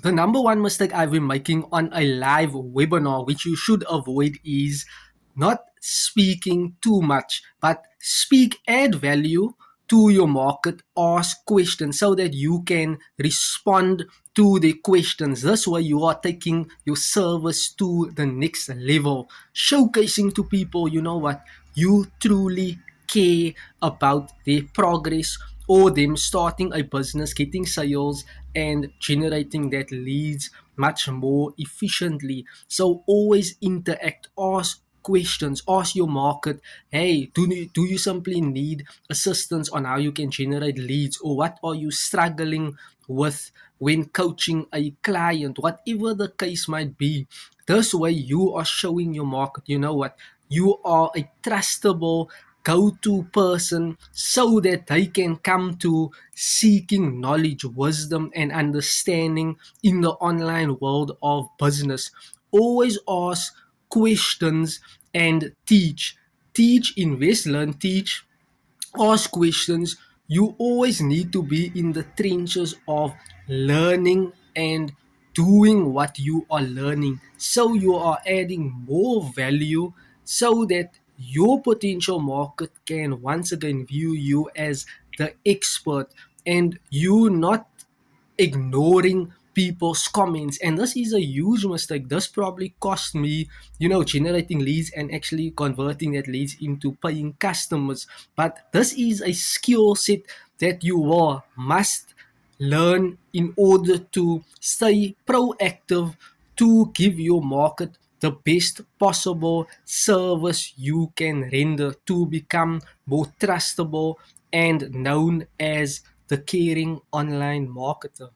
The number one mistake I've been making on a live webinar, which you should avoid, is not speaking too much, but speak, add value to your market, ask questions so that you can respond to the questions. This way, you are taking your service to the next level, showcasing to people, you know what, you truly care about their progress or them starting a business, getting sales, and generating that leads much more efficiently. So always interact, ask questions, ask your market, hey, do you simply need assistance on how you can generate leads, or what are you struggling with when coaching a client, whatever the case might be. This way you are showing your market, you know what, you are a trustable go-to person so that they can come to seeking knowledge, wisdom, and understanding in the online world of business. Always ask questions and teach. Teach, invest, learn, teach, ask questions. You always need to be in the trenches of learning and doing what you are learning, so you are adding more value so that your potential market can once again view you as the expert, and you not ignoring people's comments. And this is a huge mistake. This probably cost me, generating leads and actually converting that leads into paying customers. But this is a skill set that you will must learn in order to stay proactive, to give your market the best possible service you can render, to become more trustable and known as the caring online marketer.